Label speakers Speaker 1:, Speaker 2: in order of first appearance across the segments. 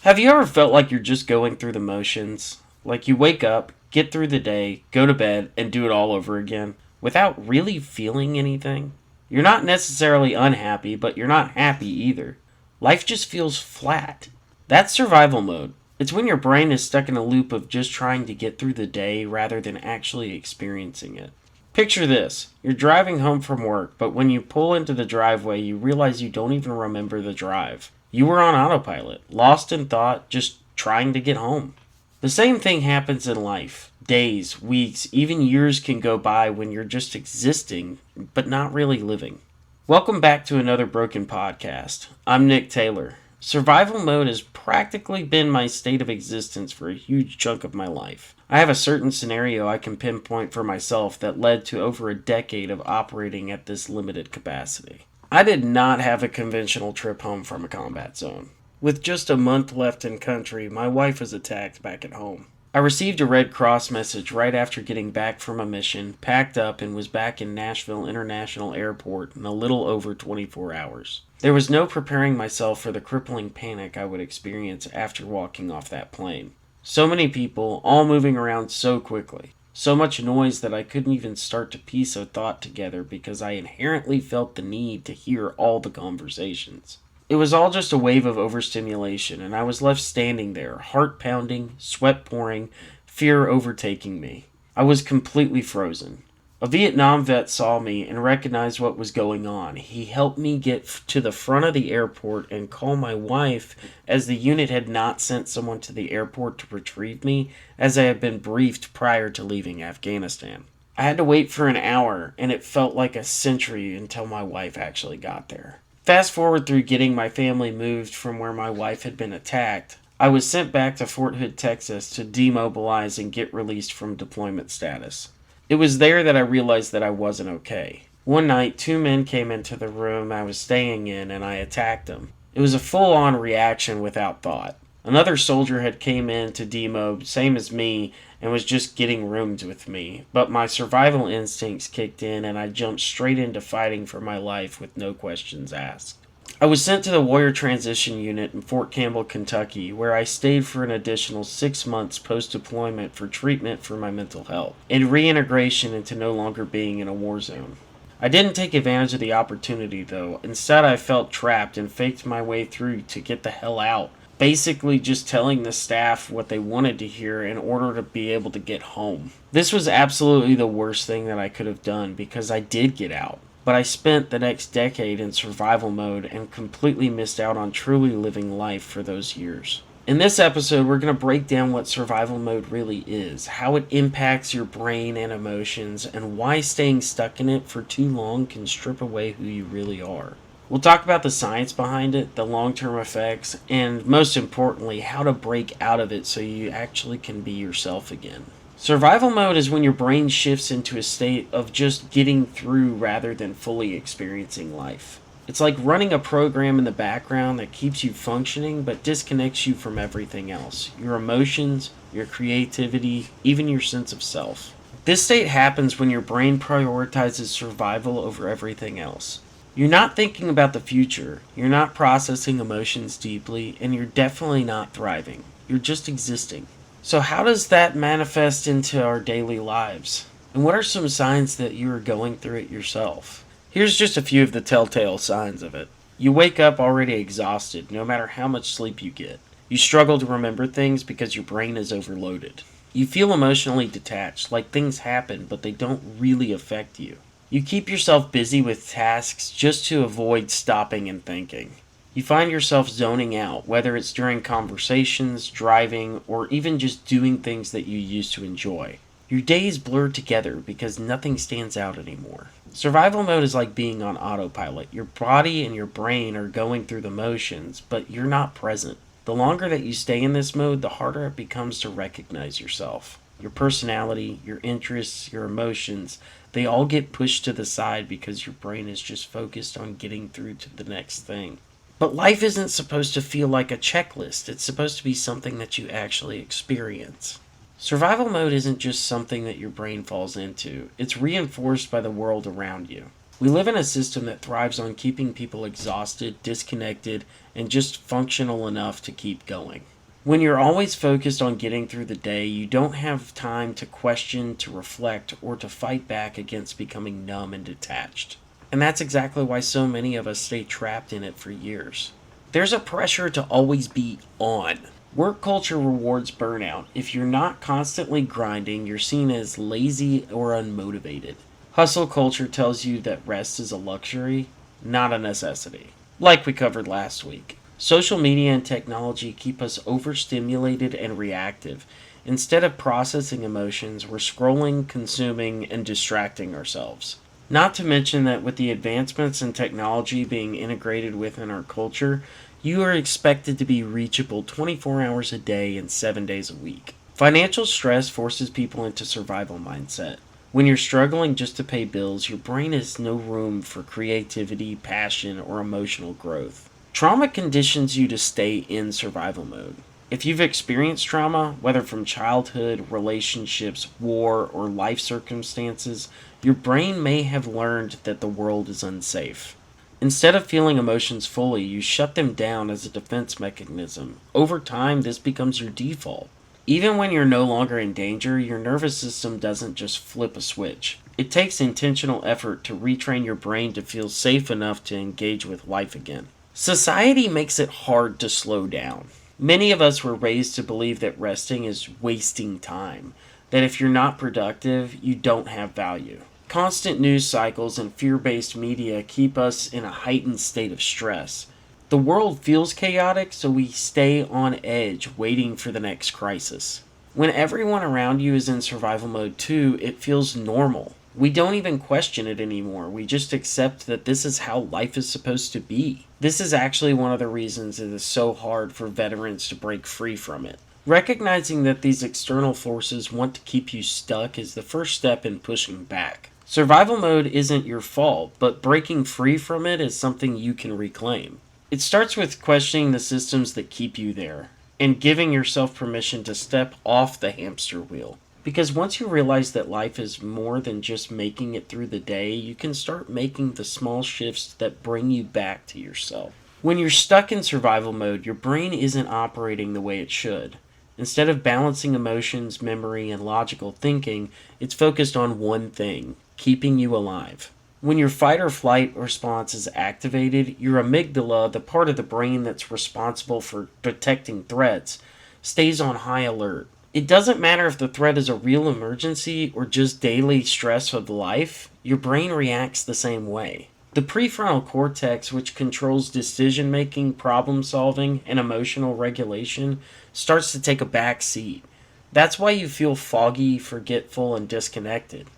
Speaker 1: Have you ever felt like you're just going through the motions? Like you wake up, get through the day, go to bed, and do it all over again without really feeling anything? You're not necessarily unhappy, but you're not happy either. Life just feels flat. That's survival mode. It's when your brain is stuck in a loop of just trying to get through the day rather than actually experiencing it. Picture this. You're driving home from work, but when you pull into the driveway, you realize you don't even remember the drive. You were on autopilot, lost in thought, just trying to get home. The same thing happens in life. Days, weeks, even years can go by when you're just existing, but not really living. Welcome back to another Broken Podcast. I'm Nick Taylor. Survival mode has practically been my state of existence for a huge chunk of my life. I have a certain scenario I can pinpoint for myself that led to over a decade of operating at this limited capacity. I did not have a conventional trip home from a combat zone. With just a month left in country, my wife was attacked back at home. I received a Red Cross message right after getting back from a mission, packed up, and was back in Nashville International Airport in a little over 24 hours. There was no preparing myself for the crippling panic I would experience after walking off that plane. So many people, all moving around so quickly. So much noise that I couldn't even start to piece a thought together because I inherently felt the need to hear all the conversations. It was all just a wave of overstimulation, and I was left standing there, heart pounding, sweat pouring, fear overtaking me. I was completely frozen. A Vietnam vet saw me and recognized what was going on. He helped me get to the front of the airport and call my wife, as the unit had not sent someone to the airport to retrieve me, as I had been briefed prior to leaving Afghanistan. I had to wait for an hour, and it felt like a century until my wife actually got there. Fast forward through getting my family moved from where my wife had been attacked, I was sent back to Fort Hood, Texas to demobilize and get released from deployment status. It was there that I realized that I wasn't okay. One night, two men came into the room I was staying in and I attacked them. It was a full-on reaction without thought. Another soldier had came in to demob, same as me, and was just getting roomed with me, but my survival instincts kicked in and I jumped straight into fighting for my life with no questions asked. I was sent to the Warrior Transition Unit in Fort Campbell, Kentucky, where I stayed for an additional 6 months post-deployment for treatment for my mental health and reintegration into no longer being in a war zone. I didn't take advantage of the opportunity though. Instead, I felt trapped and faked my way through to get the hell out, basically just telling the staff what they wanted to hear in order to be able to get home. This was absolutely the worst thing that I could have done because I did get out. But I spent the next decade in survival mode and completely missed out on truly living life for those years. In this episode, we're going to break down what survival mode really is, how it impacts your brain and emotions, and why staying stuck in it for too long can strip away who you really are. We'll talk about the science behind it, the long-term effects, and most importantly, how to break out of it so you actually can be yourself again. Survival mode is when your brain shifts into a state of just getting through rather than fully experiencing life. It's like running a program in the background that keeps you functioning but disconnects you from everything else. Your emotions, your creativity, even your sense of self. This state happens when your brain prioritizes survival over everything else. You're not thinking about the future, you're not processing emotions deeply, and you're definitely not thriving. You're just existing. So how does that manifest into our daily lives? And what are some signs that you are going through it yourself? Here's just a few of the telltale signs of it. You wake up already exhausted, no matter how much sleep you get. You struggle to remember things because your brain is overloaded. You feel emotionally detached, like things happen, but they don't really affect you. You keep yourself busy with tasks just to avoid stopping and thinking. You find yourself zoning out, whether it's during conversations, driving, or even just doing things that you used to enjoy. Your days blur together because nothing stands out anymore. Survival mode is like being on autopilot. Your body and your brain are going through the motions, but you're not present. The longer that you stay in this mode, the harder it becomes to recognize yourself. Your personality, your interests, your emotions, they all get pushed to the side because your brain is just focused on getting through to the next thing. But life isn't supposed to feel like a checklist. It's supposed to be something that you actually experience. Survival mode isn't just something that your brain falls into. It's reinforced by the world around you. We live in a system that thrives on keeping people exhausted, disconnected, and just functional enough to keep going. When you're always focused on getting through the day, you don't have time to question, to reflect, or to fight back against becoming numb and detached. And that's exactly why so many of us stay trapped in it for years. There's a pressure to always be on. Work culture rewards burnout. If you're not constantly grinding, you're seen as lazy or unmotivated. Hustle culture tells you that rest is a luxury, not a necessity. Like we covered last week. Social media and technology keep us overstimulated and reactive. Instead of processing emotions, we're scrolling, consuming, and distracting ourselves. Not to mention that with the advancements in technology being integrated within our culture, you are expected to be reachable 24 hours a day and 7 days a week. Financial stress forces people into survival mindset. When you're struggling just to pay bills, your brain has no room for creativity, passion, or emotional growth. Trauma conditions you to stay in survival mode. If you've experienced trauma, whether from childhood, relationships, war, or life circumstances, your brain may have learned that the world is unsafe. Instead of feeling emotions fully, you shut them down as a defense mechanism. Over time, this becomes your default. Even when you're no longer in danger, your nervous system doesn't just flip a switch. It takes intentional effort to retrain your brain to feel safe enough to engage with life again. Society makes it hard to slow down. Many of us were raised to believe that resting is wasting time, that if you're not productive, you don't have value. Constant news cycles and fear-based media keep us in a heightened state of stress. The world feels chaotic, so we stay on edge, waiting for the next crisis. When everyone around you is in survival mode too, it feels normal. We don't even question it anymore. We just accept that this is how life is supposed to be. This is actually one of the reasons it is so hard for veterans to break free from it. Recognizing that these external forces want to keep you stuck is the first step in pushing back. Survival mode isn't your fault, but breaking free from it is something you can reclaim. It starts with questioning the systems that keep you there, and giving yourself permission to step off the hamster wheel. Because once you realize that life is more than just making it through the day, you can start making the small shifts that bring you back to yourself. When you're stuck in survival mode, your brain isn't operating the way it should. Instead of balancing emotions, memory, and logical thinking, it's focused on one thing: keeping you alive. When your fight or flight response is activated, your amygdala, the part of the brain that's responsible for detecting threats, stays on high alert. It doesn't matter if the threat is a real emergency or just daily stress of life, your brain reacts the same way. The prefrontal cortex, which controls decision making, problem solving, and emotional regulation, starts to take a back seat. That's why you feel foggy, forgetful, and disconnected.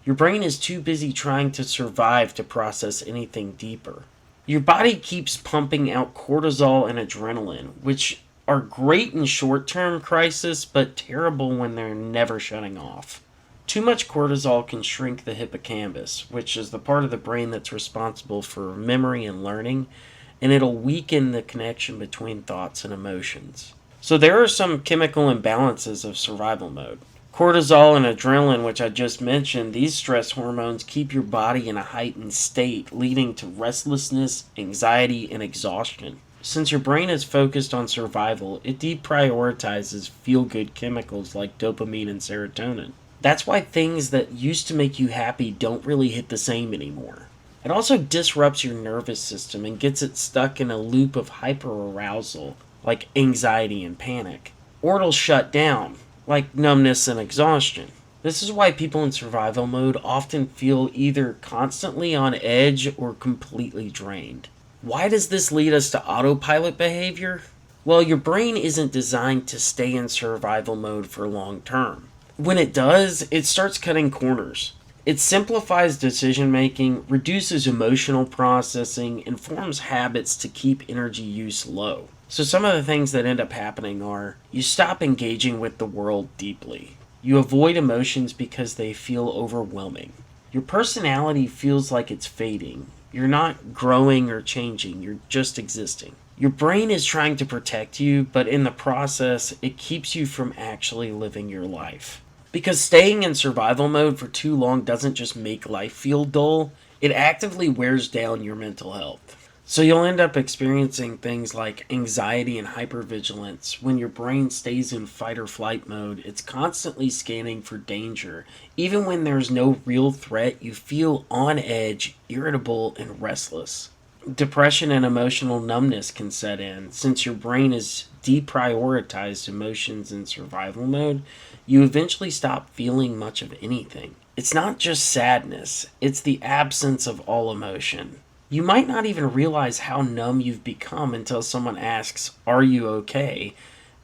Speaker 1: Your brain is too busy trying to survive to process anything deeper. Your body keeps pumping out cortisol and adrenaline, which are great in short-term crisis, but terrible when they're never shutting off. Too much cortisol can shrink the hippocampus, which is the part of the brain that's responsible for memory and learning, and it'll weaken the connection between thoughts and emotions. So there are some chemical imbalances of survival mode. Cortisol and adrenaline, which I just mentioned, these stress hormones keep your body in a heightened state, leading to restlessness, anxiety, and exhaustion. Since your brain is focused on survival, it deprioritizes feel-good chemicals like dopamine and serotonin. That's why things that used to make you happy don't really hit the same anymore. It also disrupts your nervous system and gets it stuck in a loop of hyperarousal, like anxiety and panic. Or it'll shut down, like numbness and exhaustion. This is why people in survival mode often feel either constantly on edge or completely drained. Why does this lead us to autopilot behavior? Well, your brain isn't designed to stay in survival mode for long term. When it does, it starts cutting corners. It simplifies decision making, reduces emotional processing, and forms habits to keep energy use low. So some of the things that end up happening are: you stop engaging with the world deeply. You avoid emotions because they feel overwhelming. Your personality feels like it's fading. You're not growing or changing, you're just existing. Your brain is trying to protect you, but in the process, it keeps you from actually living your life. Because staying in survival mode for too long doesn't just make life feel dull, It actively wears down your mental health. So you'll end up experiencing things like anxiety and hypervigilance. When your brain stays in fight or flight mode, it's constantly scanning for danger. Even when there's no real threat, you feel on edge, irritable, and restless. Depression and emotional numbness can set in. Since your brain is deprioritized emotions in survival mode, you eventually stop feeling much of anything. It's not just sadness, it's the absence of all emotion. You might not even realize how numb you've become until someone asks, "Are you okay?"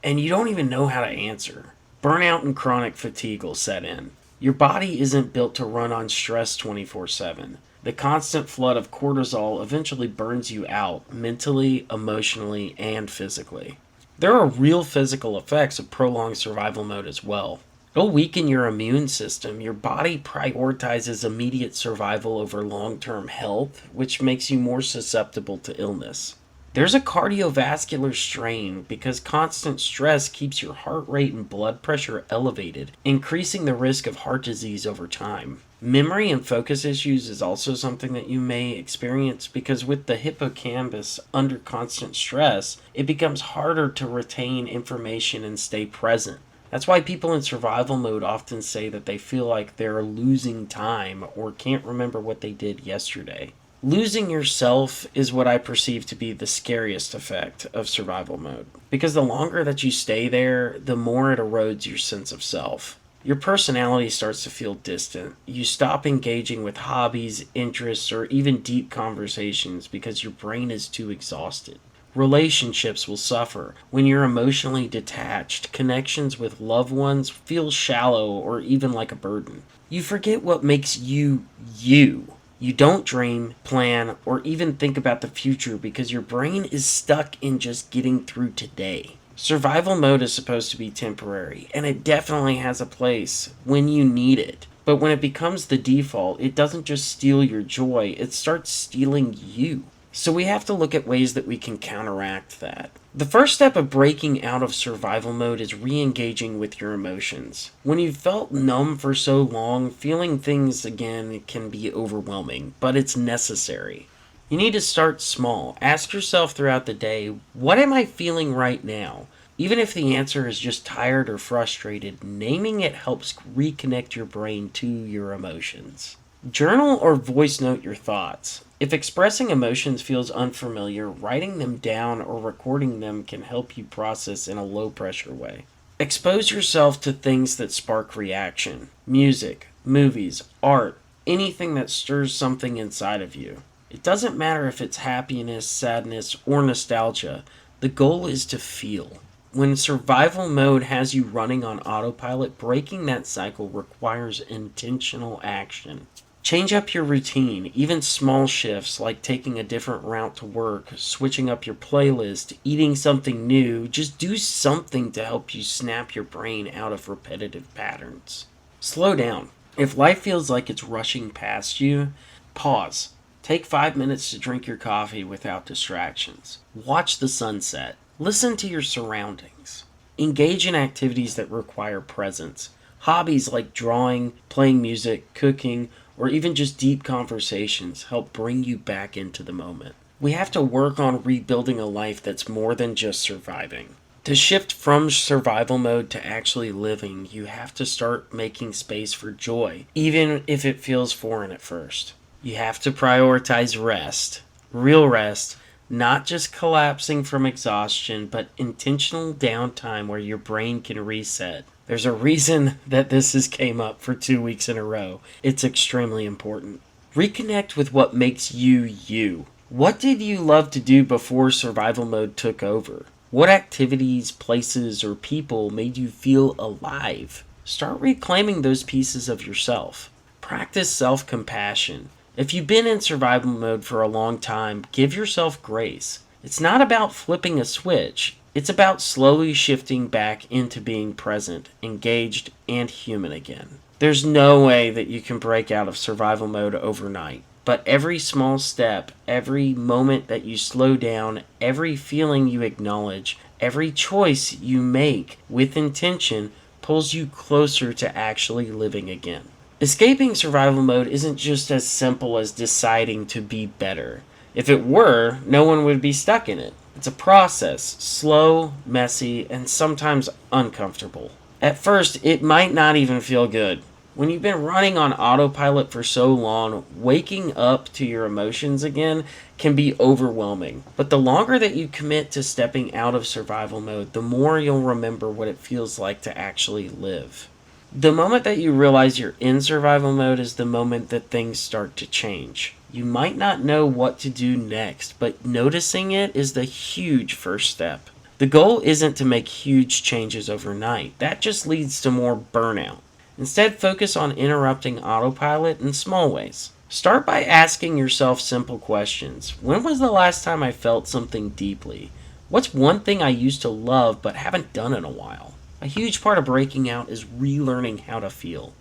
Speaker 1: And you don't even know how to answer. Burnout and chronic fatigue will set in. Your body isn't built to run on stress 24/7. The constant flood of cortisol eventually burns you out mentally, emotionally, and physically. There are real physical effects of prolonged survival mode as well. It'll weaken your immune system. Your body prioritizes immediate survival over long term health, which makes you more susceptible to illness. There's a cardiovascular strain because constant stress keeps your heart rate and blood pressure elevated, increasing the risk of heart disease over time. Memory and focus issues is also something that you may experience because with the hippocampus under constant stress, it becomes harder to retain information and stay present. That's why people in survival mode often say that they feel like they're losing time or can't remember what they did yesterday. Losing yourself is what I perceive to be the scariest effect of survival mode, because the longer that you stay there, the more it erodes your sense of self. Your personality starts to feel distant. You stop engaging with hobbies, interests, or even deep conversations because your brain is too exhausted. Relationships will suffer. When you're emotionally detached, connections with loved ones feel shallow or even like a burden. You forget what makes you you. You don't dream, plan, or even think about the future because your brain is stuck in just getting through today. Survival mode is supposed to be temporary, and it definitely has a place when you need it. But when it becomes the default, it doesn't just steal your joy, it starts stealing you. So we have to look at ways that we can counteract that. The first step of breaking out of survival mode is re-engaging with your emotions. When you've felt numb for so long, feeling things again can be overwhelming, but it's necessary. You need to start small. Ask yourself throughout the day, what am I feeling right now? Even if the answer is just tired or frustrated, naming it helps reconnect your brain to your emotions. Journal or voice note your thoughts. If expressing emotions feels unfamiliar, writing them down or recording them can help you process in a low pressure way. Expose yourself to things that spark reaction. Music, movies, art, anything that stirs something inside of you. It doesn't matter if it's happiness, sadness, or nostalgia. The goal is to feel. When survival mode has you running on autopilot, breaking that cycle requires intentional action. Change up your routine, even small shifts like taking a different route to work, switching up your playlist, eating something new. Just do something to help you snap your brain out of repetitive patterns. Slow down. If life feels like it's rushing past you, pause. Take 5 minutes to drink your coffee without distractions. Watch the sunset. Listen to your surroundings. Engage in activities that require presence. Hobbies like drawing, playing music, cooking, or even just deep conversations help bring you back into the moment. We have to work on rebuilding a life that's more than just surviving. To shift from survival mode to actually living, you have to start making space for joy, even if it feels foreign at first. You have to prioritize rest, real rest, not just collapsing from exhaustion, but intentional downtime where your brain can reset. There's a reason that this has came up for 2 weeks in a row. It's extremely important. Reconnect with what makes you you. What did you love to do before survival mode took over? What activities, places, or people made you feel alive? Start reclaiming those pieces of yourself. Practice self-compassion. If you've been in survival mode for a long time, give yourself grace. It's not about flipping a switch. It's about slowly shifting back into being present, engaged, and human again. There's no way that you can break out of survival mode overnight. But every small step, every moment that you slow down, every feeling you acknowledge, every choice you make with intention pulls you closer to actually living again. Escaping survival mode isn't just as simple as deciding to be better. If it were, no one would be stuck in it. It's a process, slow, messy, and sometimes uncomfortable. At first, it might not even feel good. When you've been running on autopilot for so long, waking up to your emotions again can be overwhelming. But the longer that you commit to stepping out of survival mode, the more you'll remember what it feels like to actually live. The moment that you realize you're in survival mode is the moment that things start to change. You might not know what to do next, but noticing it is the huge first step. The goal isn't to make huge changes overnight. That just leads to more burnout. Instead, focus on interrupting autopilot in small ways. Start by asking yourself simple questions. When was the last time I felt something deeply? What's one thing I used to love but haven't done in a while? A huge part of breaking out is relearning how to feel.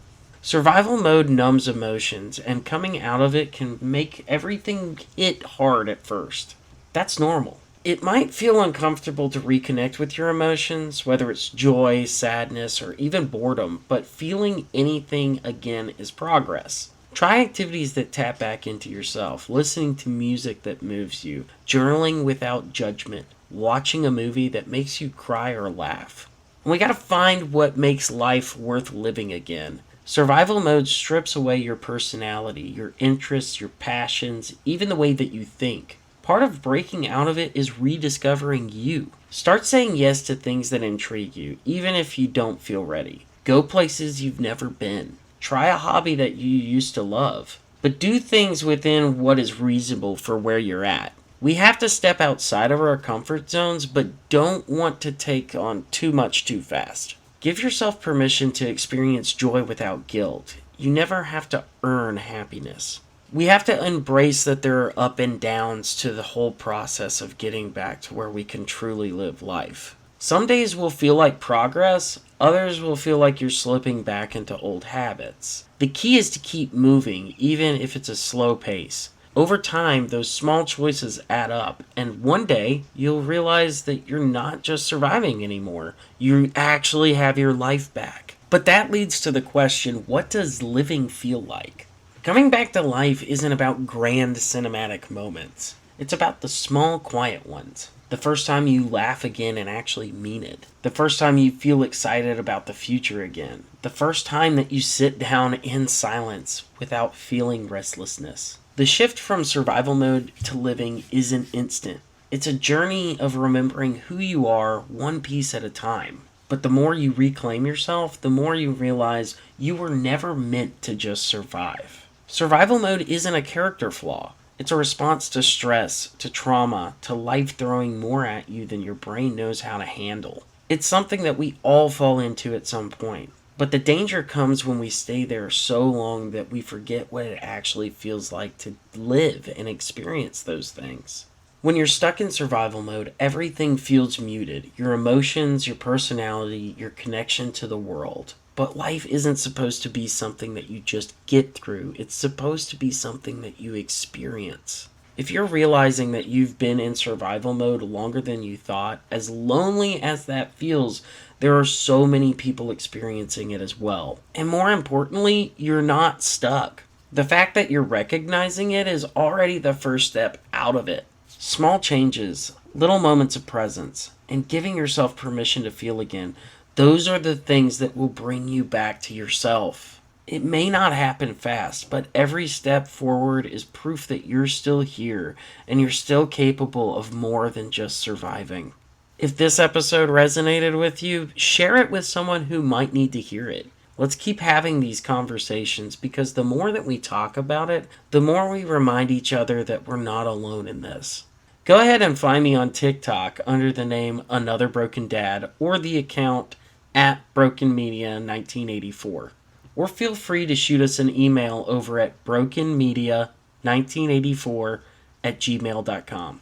Speaker 1: Survival mode numbs emotions, and coming out of it can make everything hit hard at first. That's normal. It might feel uncomfortable to reconnect with your emotions, whether it's joy, sadness, or even boredom, but feeling anything again is progress. Try activities that tap back into yourself, listening to music that moves you, journaling without judgment, watching a movie that makes you cry or laugh. And we gotta find what makes life worth living again. Survival mode strips away your personality, your interests, your passions, even the way that you think. Part of breaking out of it is rediscovering you. Start saying yes to things that intrigue you, even if you don't feel ready. Go places you've never been. Try a hobby that you used to love. But do things within what is reasonable for where you're at. We have to step outside of our comfort zones, but don't want to take on too much too fast. Give yourself permission to experience joy without guilt. You never have to earn happiness. We have to embrace that there are up and downs to the whole process of getting back to where we can truly live life. Some days will feel like progress, others will feel like you're slipping back into old habits. The key is to keep moving, even if it's a slow pace. Over time, those small choices add up, and one day you'll realize that you're not just surviving anymore. You actually have your life back. But that leads to the question, what does living feel like? Coming back to life isn't about grand cinematic moments. It's about the small, quiet ones. The first time you laugh again and actually mean it. The first time you feel excited about the future again. The first time that you sit down in silence without feeling restlessness. The shift from survival mode to living isn't instant. It's a journey of remembering who you are one piece at a time. But the more you reclaim yourself, the more you realize you were never meant to just survive. Survival mode isn't a character flaw. It's a response to stress, to trauma, to life throwing more at you than your brain knows how to handle. It's something that we all fall into at some point. But the danger comes when we stay there so long that we forget what it actually feels like to live and experience those things. When you're stuck in survival mode, everything feels muted. Your emotions, your personality, your connection to the world. But life isn't supposed to be something that you just get through. It's supposed to be something that you experience. If you're realizing that you've been in survival mode longer than you thought, as lonely as that feels, there are so many people experiencing it as well. And more importantly, you're not stuck. The fact that you're recognizing it is already the first step out of it. Small changes, little moments of presence, and giving yourself permission to feel again, those are the things that will bring you back to yourself. It may not happen fast, but every step forward is proof that you're still here and you're still capable of more than just surviving. If this episode resonated with you, share it with someone who might need to hear it. Let's keep having these conversations because the more that we talk about it, the more we remind each other that we're not alone in this. Go ahead and find me on TikTok under the name Another Broken Dad or the account at Broken Media 1984. Or feel free to shoot us an email over at brokenmedia1984@gmail.com.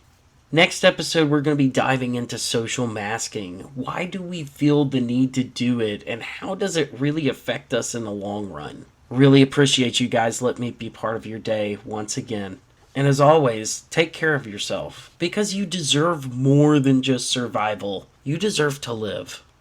Speaker 1: Next episode, we're going to be diving into social masking. Why do we feel the need to do it, and how does it really affect us in the long run? Really appreciate you guys letting me be part of your day once again. And as always, take care of yourself, because you deserve more than just survival. You deserve to live.